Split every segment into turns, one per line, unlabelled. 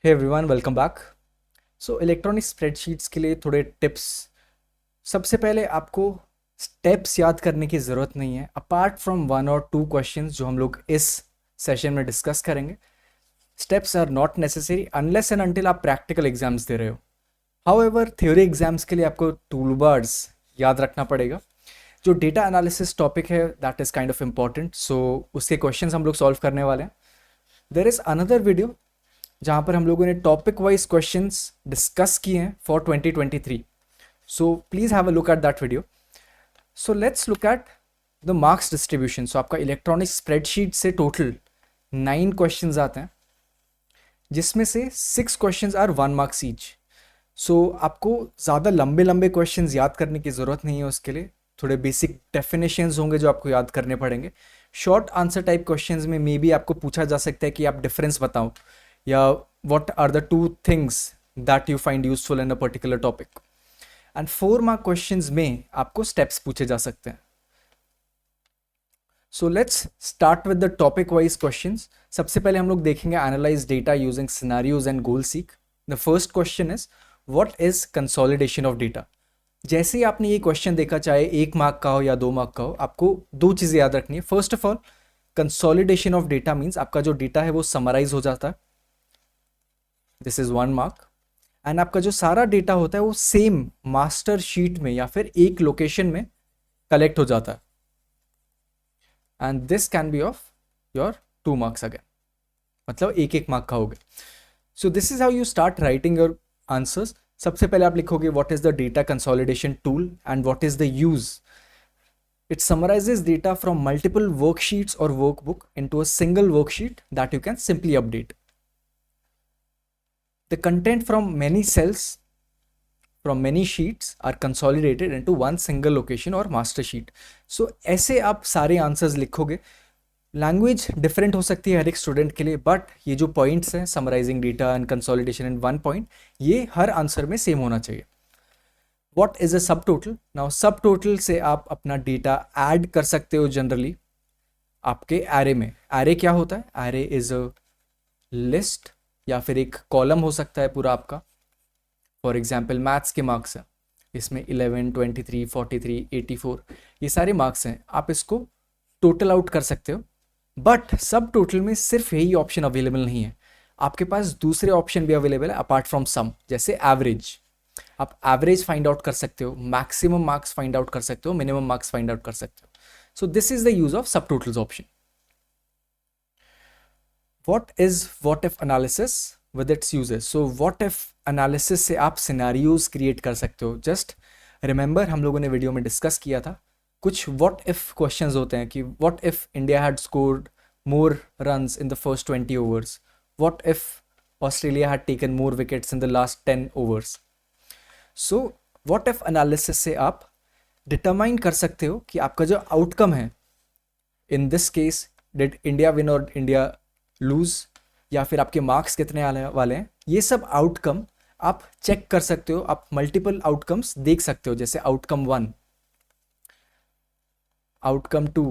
हे everyone, welcome back. So electronic spreadsheets के लिए थोड़े टिप्स। सबसे पहले आपको स्टेप्स याद करने की ज़रूरत नहीं है अपार्ट फ्रॉम वन और टू क्वेश्चंस जो हम लोग इस सेशन में डिस्कस करेंगे। Steps are not necessary unless and until आप प्रैक्टिकल एग्जाम्स दे रहे हो। हाउएवर थ्योरी एग्जाम्स के लिए आपको टूलबार्स याद रखना पड़ेगा। जो डेटा एनालिसिस टॉपिक है that is kind of important, so उसके क्वेश्चंस हम लोग सॉल्व करने वाले हैं। देर इज़ अनदर वीडियो जहाँ पर हम लोगों ने टॉपिक वाइज क्वेश्चंस डिस्कस किए हैं for 2023। So please have a look at that video. So let's look at the marks distribution. So आपका इलेक्ट्रॉनिक स्प्रेडशीट से टोटल 9 क्वेश्चंस आते हैं, जिसमें से 6 questions are 1 marks each. So आपको ज़्यादा लंबे लंबे क्वेश्चंस याद करने की ज़रूरत नहीं है। उसके लिए थोड़े बेसिक डेफिनेशंस होंगे जो आपको याद करने पड़ेंगे। शॉर्ट आंसर टाइप क्वेश्चंस में मे बी आपको पूछा जा सकता है कि आप डिफरेंस बताओ, या what are the two things that you find useful in a particular topic। And 4 mark questions में आपको स्टेप्स पूछे जा सकते हैं। So let's start with the topic wise questions. सबसे पहले हम लोग देखेंगे analyse data using scenarios and goal seek. The first question is what is consolidation of data. जैसे ही आपने ये क्वेश्चन देखा, चाहे 1 मार्क का हो या 2 मार्क का हो, आपको दो चीज़ें याद रखनी है। First of all, consolidation of data means आपका जो डेटा है वो समराइज हो जाता है, दिस इज 1 मार्क। एंड आपका जो सारा डेटा होता है वो सेम मास्टर शीट में या फिर एक लोकेशन में कलेक्ट हो जाता है, and this can be of your 2 marks again, मतलब एक एक मार्क का हो गया। So this is how you start writing your answers. सबसे पहले आप लिखोगे what is the data consolidation tool and what is the use. It summarises data from multiple worksheets और workbook into a single worksheet that you can simply update. The content from many cells from many sheets are consolidated into one single location or master sheet। So ऐसे आप सारे answers लिखोगे। Language different हो सकती है हर एक student के लिए, बट ये जो पॉइंट्स हैं summarising data and consolidation in one point, ये हर आंसर में सेम होना चाहिए। व्हाट इज अ सब टोटल। नाउ सब टोटल से आप अपना डेटा ऐड कर सकते हो जनरली आपके एरे में। एरे क्या होता है? एरे इज अ लिस्ट या फिर एक कॉलम हो सकता है पूरा आपका। फॉर एग्जाम्पल मैथ्स के मार्क्स हैं, इसमें 11, 23, 43, 84 ये सारे मार्क्स हैं। आप इसको टोटल आउट कर सकते हो, बट सब टोटल में सिर्फ यही ऑप्शन अवेलेबल नहीं है। आपके पास दूसरे ऑप्शन भी अवेलेबल है अपार्ट फ्रॉम सम, जैसे एवरेज। आप एवरेज फाइंड आउट कर सकते हो, मैक्सिमम मार्क्स फाइंड आउट कर सकते हो, मिनिमम मार्क्स फाइंड आउट कर सकते हो। So this is the use of subtotals option. What is what if analysis with its uses? So what if analysis से आप सिनारियोज क्रिएट कर सकते हो। जस्ट रिमेंबर, हम लोगों ने वीडियो में डिस्कस किया था कुछ what if क्वेश्चंस होते हैं कि what if India had scored more runs in the first 20 overs, what if Australia had taken more wickets in the last 10 overs। so what if analysis से आप determine कर सकते हो कि आपका जो आउटकम है, in this case did India win और इंडिया लूज, या फिर आपके मार्क्स कितने आने वाले हैं, ये सब आउटकम आप चेक कर सकते हो। आप मल्टीपल आउटकम्स देख सकते हो, जैसे आउटकम 1, आउटकम 2,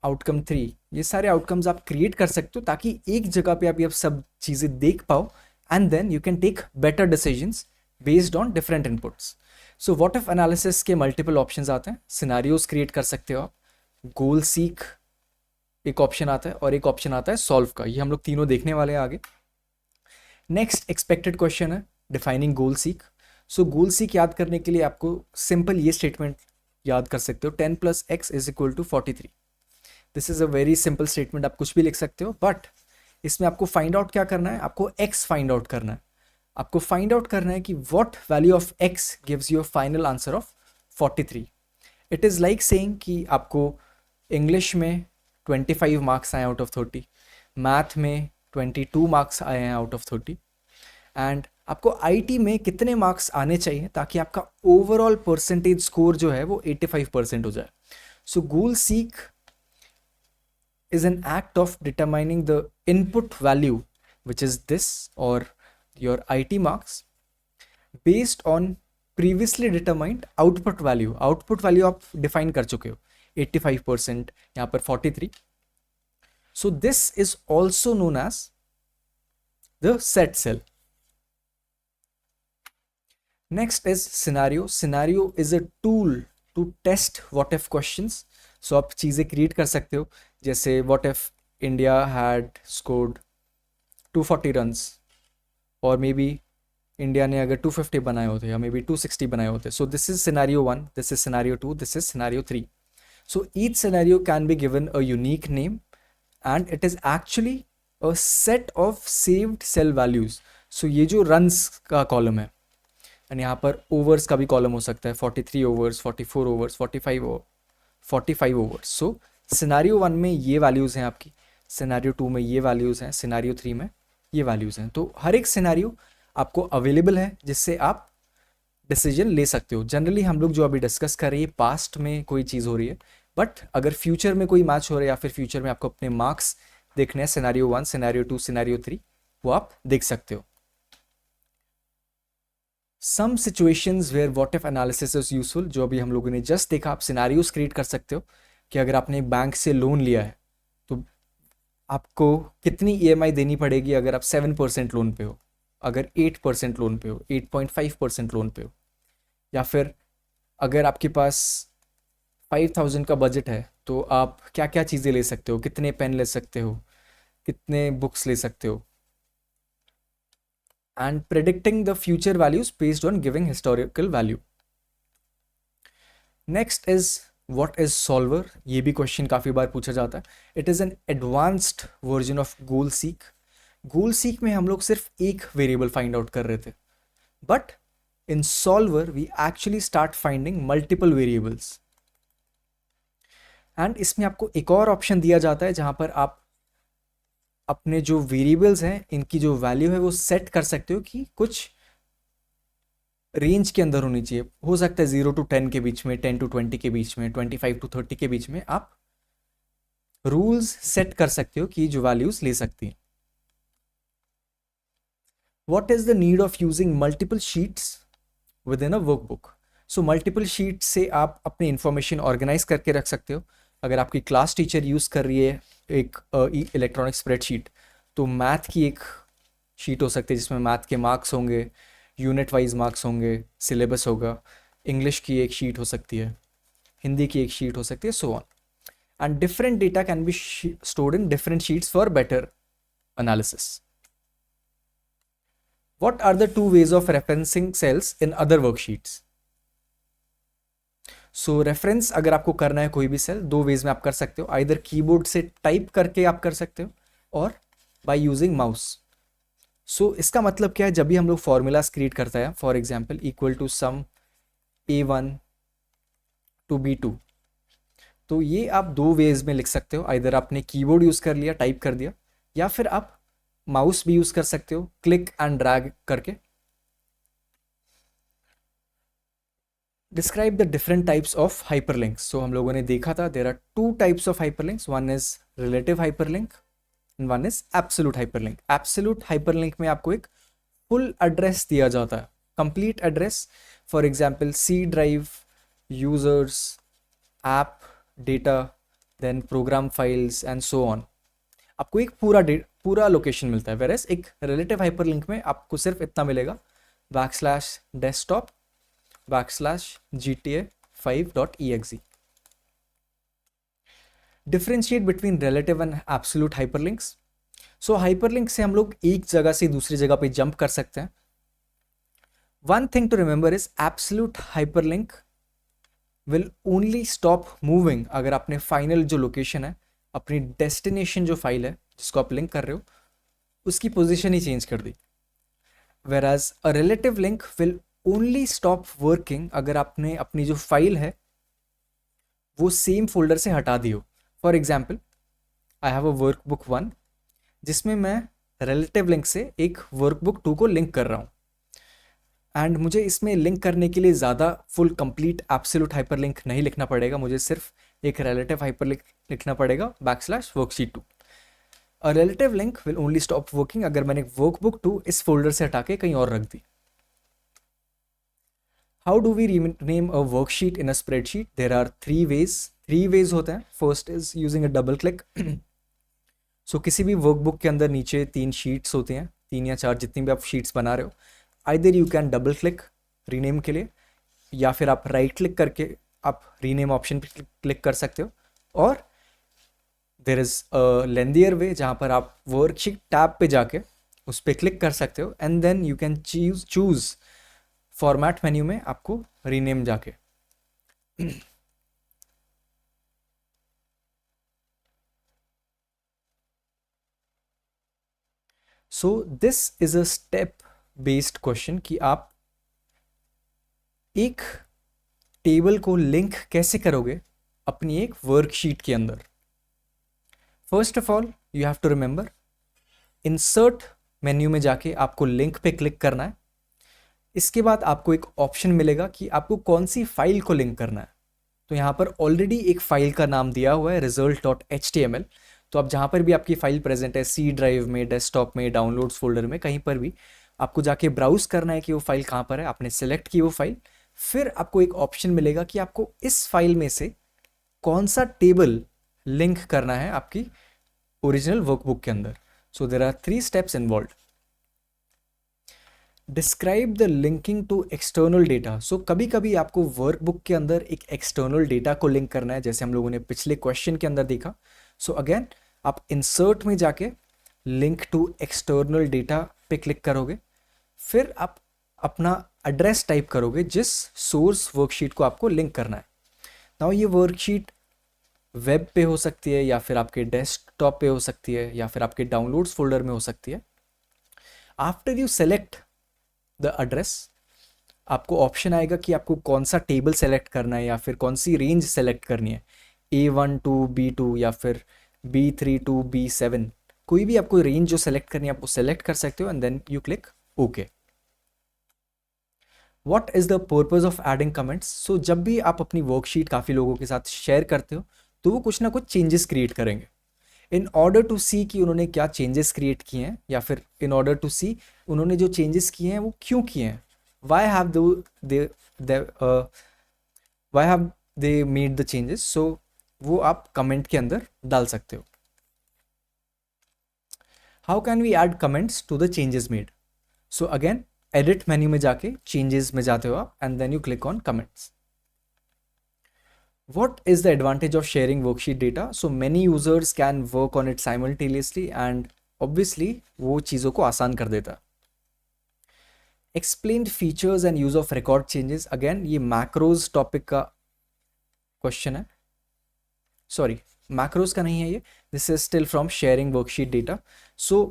आउटकम 3, ये सारे आउटकम्स आप क्रिएट कर सकते हो ताकि एक जगह पे आप ये सब चीज़ें देख पाओ, and then you can take better decisions based on different inputs. So what if analysis के मल्टीपल ऑप्शंस आते हैं। सिनारियोज क्रिएट कर सकते हो आप, गोल सीक एक ऑप्शन आता है, और एक ऑप्शन आता है सॉल्व का। ये हम लोग तीनों देखने वाले हैं आगे। नेक्स्ट एक्सपेक्टेड क्वेश्चन है डिफाइनिंग गोल सीक। सो गोल सीक याद करने के लिए आपको सिंपल ये स्टेटमेंट याद कर सकते हो, 10 + x = 43। This is a very simple statement, आप कुछ भी लिख सकते हो, बट इसमें आपको फाइंड आउट क्या करना है, आपको x फाइंड आउट करना है। आपको फाइंड आउट करना है कि what value of x gives you a final answer of 43। It is like saying कि आपको इंग्लिश में 25 मार्क्स आए आउट ऑफ 30, मैथ में 22 मार्क्स आए हैं आउट ऑफ 30, एंड आपको आईटी में कितने मार्क्स आने चाहिए ताकि आपका ओवरऑल परसेंटेज स्कोर जो है वो 85% हो जाए। सो गोल seek is an act of determining the input value, which is this or your IT marks, based on previously determined output value। output value आप define कर चुके हो, 85%, यहाँ पर 43। So this is also known as the set cell. Next is scenario. Scenario is a tool to test what if questions. So आप चीज़ें create कर सकते हो, जैसे what if India had scored 240 runs और मे बी इंडिया ने अगर 250 बनाए होते या मे बी 260 बनाए होते. So this is scenario 1, this is scenario 2, this is scenario 3. So each scenario can be given a unique name and it is actually a set of saved cell values. So ये जो runs का column है, and यहाँ पर overs का भी column हो सकता है, 43 ओवर्स, 44 ओवर्स, 45 ओवर्स. सो सिनेरियो 1 में ये वैल्यूज़ हैं आपकी, सिनेरियो 2 में ये वैल्यूज़ हैं, सिनेरियो 3 में ये वैल्यूज़ हैं. तो हर एक सिनेरियो आपको अवेलेबल है जिससे आप डिसीजन ले सकते हो. जनरली हम लोग जो अभी डिस्कस कर रहे हैं पास्ट में कोई चीज़ हो रही है, बट अगर फ्यूचर में कोई मैच हो रहा है या फिर फ्यूचर में आपको अपने मार्क्स देखने हैं, सिनेरियो 1, सिनेरियो 2, सिनेरियो 3, वो आप देख सकते हो. Some situations where what if analysis is useful, जो अभी हम लोगों ने जस्ट देखा, आप सिनेरियोज क्रिएट कर सकते हो कि अगर आपने बैंक से लोन लिया है तो आपको कितनी ईएमआई देनी पड़ेगी अगर आप 7% लोन पे हो, अगर 8% लोन पे हो, 8.5% लोन पे हो, या फिर अगर आपके पास 5,000 का बजट है तो आप क्या क्या चीज़ें ले सकते हो, कितने पेन ले सकते हो, कितने बुक्स ले सकते हो. And predicting the future values based on giving historical value. Next is what is solver. ये भी क्वेश्चन काफ़ी बार पूछा जाता है. It is an advanced version of goal seek. Goal seek में हम लोग सिर्फ एक वेरिएबल फाइंड आउट कर रहे थे, but in solver we actually start finding multiple variables. And इसमें आपको एक और ऑप्शन दिया जाता है जहां पर आप अपने जो वेरिएबल्स हैं इनकी जो वैल्यू है वो सेट कर सकते हो कि कुछ रेंज के अंदर होनी चाहिए. हो सकता है 0 to 10 के बीच में, 10 to 20 के बीच में, 25 to 30 के बीच में. आप रूल्स सेट कर सकते हो कि जो वैल्यूज ले सकती हैं. What is the need of using multiple sheets within a workbook? So multiple sheets से आप अपनी इंफॉर्मेशन ऑर्गेनाइज करके रख सकते हो. अगर आपकी क्लास टीचर यूज़ कर रही है एक इलेक्ट्रॉनिक स्प्रेडशीट, तो मैथ की एक शीट हो सकती है जिसमें मैथ के मार्क्स होंगे, यूनिट वाइज मार्क्स होंगे, सिलेबस होगा. इंग्लिश की एक शीट हो सकती है, हिंदी की एक शीट हो सकती है, so on. And different data can be stored in different sheets for better analysis. What are the two ways of referencing cells in other worksheets? So reference अगर आपको करना है कोई भी सेल, दो वेज में आप कर सकते हो. आइदर कीबोर्ड से टाइप करके आप कर सकते हो और बाय यूजिंग माउस. सो इसका मतलब क्या है, जब भी हम लोग फॉर्मूलाज क्रिएट करते हैं, for example equal to sum A1 to B2, तो ये आप दो वेज में लिख सकते हो. आइदर आपने कीबोर्ड यूज कर लिया, टाइप कर दिया, या फिर आप माउस भी यूज कर सकते हो क्लिक एंड ड्रैग करके. Describe the different types of hyperlinks. So हम लोगों ने देखा था there are two types of hyperlinks. One is relative hyperlink and one is absolute hyperlink. Absolute hyperlink में आपको एक फुल एड्रेस दिया जाता है, complete address. For example C drive, users, app, data, then program files and so on. आपको एक पूरा location मिलता है. वेरएस एक रिलेटिव हाइपरलिंक में आपको सिर्फ इतना मिलेगा, \desktop /GTA5.exe. Differentiate between relative and absolute hyperlinks. So hyperlink से हम लोग एक जगह से दूसरी जगह पे जंप कर सकते हैं. One thing to remember is absolute hyperlink will only stop moving अगर आपने फाइनल जो लोकेशन है, अपनी डेस्टिनेशन जो फाइल है जिसको आप लिंक कर रहे हो, उसकी पोजीशन ही चेंज कर दी. Whereas a relative link will only stop working अगर आपने अपनी जो फाइल है वो सेम फोल्डर से हटा दी हो. For example I have a workbook 1 जिसमें मैं रिलेटिव लिंक से एक वर्कबुक 2 को लिंक कर रहा हूँ. एंड मुझे इसमें लिंक करने के लिए ज़्यादा फुल कंप्लीट एब्सोल्यूट हाइपरलिंक नहीं लिखना पड़ेगा, मुझे सिर्फ एक रिलेटिव हाइपरलिंक लिखना पड़ेगा \worksheet2. A relative link will only stop working अगर मैंने वर्कबुक 2 इस फोल्डर से हटा के कहीं और रख दी. How do we rename a worksheet in a spreadsheet? There are three ways होते हैं. First is using a double click. So किसी भी वर्कबुक के अंदर नीचे 3 शीट्स होती हैं, 3 या 4 जितनी भी आप शीट्स बना रहे हो, either you can double click rename के लिए, या फिर आप राइट क्लिक करके आप रीनेम ऑप्शन पे क्लिक कर सकते हो, और देर इज़ अ लेंदियर वे जहाँ पर आप वर्कशीट टैब पे जाके उस पर क्लिक कर सकते हो, and then you can choose format menu में आपको रीनेम जाके so this is a step based question कि आप एक टेबल को लिंक कैसे करोगे अपनी एक वर्कशीट के अंदर। First of all you have to remember, insert menu में जाके आपको लिंक पे क्लिक करना है। इसके बाद आपको एक ऑप्शन मिलेगा कि आपको कौन सी फाइल को लिंक करना है। तो यहाँ पर ऑलरेडी एक फाइल का नाम दिया हुआ है result.html। तो आप जहाँ पर भी आपकी फाइल प्रेजेंट है, सी ड्राइव में, डेस्कटॉप में, डाउनलोड्स फोल्डर में, कहीं पर भी आपको जाके ब्राउज करना है कि वो फाइल कहाँ पर है। आपने सेलेक्ट की वो फाइल, फिर आपको एक ऑप्शन मिलेगा कि आपको इस फाइल में से कौन सा टेबल लिंक करना है आपकी ओरिजिनल वर्कबुक के अंदर। So there are 3 steps involve. Describe the linking to external data. So कभी कभी आपको वर्कबुक के अंदर एक एक्सटर्नल डेटा को लिंक करना है, जैसे हम लोगों ने पिछले क्वेश्चन के अंदर देखा। सो अगेन आप इंसर्ट में जाके लिंक टू एक्सटर्नल डेटा पे क्लिक करोगे, फिर आप अपना एड्रेस टाइप करोगे जिस सोर्स वर्कशीट को आपको लिंक करना है। नाउ ये वर्कशीट वेब पे हो सकती है, या फिर आपके डेस्कटॉप पे हो सकती है, या फिर आपके डाउनलोड्स फोल्डर में हो सकती है। After you select the address, आपको ऑप्शन आएगा कि आपको कौन सा टेबल सेलेक्ट करना है या फिर कौन सी रेंज सेलेक्ट करनी है, A1 to B2 या फिर B3 to B7। कोई भी आपको रेंज जो सेलेक्ट करनी है आप वो सेलेक्ट कर सकते हो, and then you click okay. What is the purpose of adding comments. So जब भी आप अपनी वर्कशीट काफ़ी लोगों के साथ शेयर करते हो तो वो कुछ ना कुछ चेंजेस क्रिएट करेंगे। इन ऑर्डर टू सी कि उन्होंने क्या चेंजेस क्रिएट किए हैं, या फिर इन ऑर्डर टू सी उन्होंने जो चेंजेस किए हैं वो क्यों किए हैं, why have they made the changes. So वो आप कमेंट के अंदर डाल सकते हो। How can we add comments to the changes made. So again edit menu में जाके चेंजेस में जाते हो आप, and then you click on comments. What is the advantage of sharing worksheet data? So many users can work on it simultaneously and obviously वो चीज़ों को आसान कर देता। Explained features and use of record changes. Again ये macros topic का question है, sorry macros का नहीं है ये, this is still from sharing worksheet data. So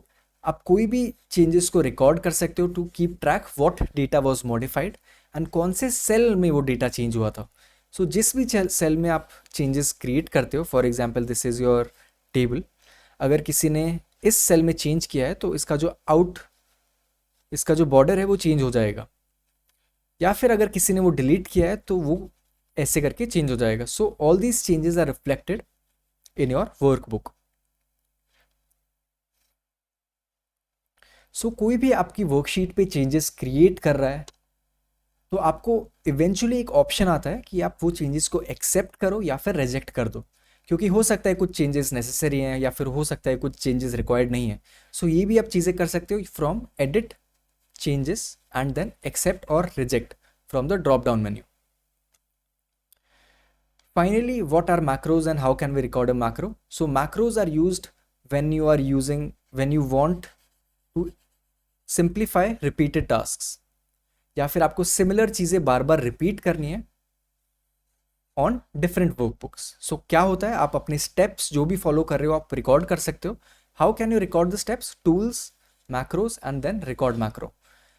आप कोई भी changes को record कर सकते हो to keep track what data was modified and कौन से cell में वो data change हुआ था। सो जिस भी सेल में आप चेंजेस क्रिएट करते हो, for example this is your table, अगर किसी ने इस सेल में चेंज किया है तो इसका जो बॉर्डर है वो चेंज हो जाएगा, या फिर अगर किसी ने वो डिलीट किया है तो वो ऐसे करके चेंज हो जाएगा। So all these changes are reflected in your workbook. So कोई भी आपकी वर्कशीट पे चेंजेस क्रिएट कर रहा है तो आपको इवेंचुअली एक ऑप्शन आता है कि आप वो चेंजेस को एक्सेप्ट करो या फिर रिजेक्ट कर दो, क्योंकि हो सकता है कुछ चेंजेस नेसेसरी हैं या फिर हो सकता है कुछ चेंजेस रिक्वायर्ड नहीं है। सो ये भी आप चीज़ें कर सकते हो from edit changes and then accept और reject from the drop down menu. Finally what are macros and how can we record a macro. So macros are used when you want to simplify repeated tasks, या फिर आपको similar चीज़ें बार बार repeat करनी है on different workbooks. सो क्या होता है, आप अपने स्टेप्स जो भी फॉलो कर रहे हो आप रिकॉर्ड कर सकते हो। How can you record the steps, tools, macros and then record macro.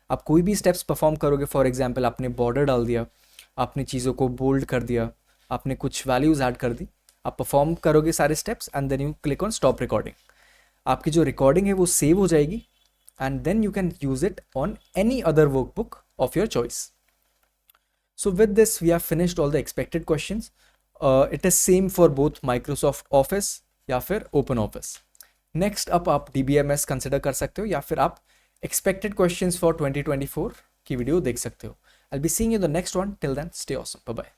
आप कोई भी स्टेप्स परफॉर्म करोगे, फॉर एग्जाम्पल आपने बॉर्डर डाल दिया, आपने चीज़ों को बोल्ड कर दिया, आपने कुछ वैल्यूज ऐड कर दी, आप परफॉर्म करोगे सारे steps and then you click on stop recording. आपकी जो रिकॉर्डिंग है वो सेव हो जाएगी and then you can use it on any other workbook of your choice. So with this we have finished all the expected questions. It is same for both Microsoft Office या फिर Open Office. Next up आप DBMS consider कर सकते हो, या फिर आप expected questions for 2024 की वीडियो देख सकते हो। I'll be seeing you in the next one. Till then, stay awesome. Bye bye.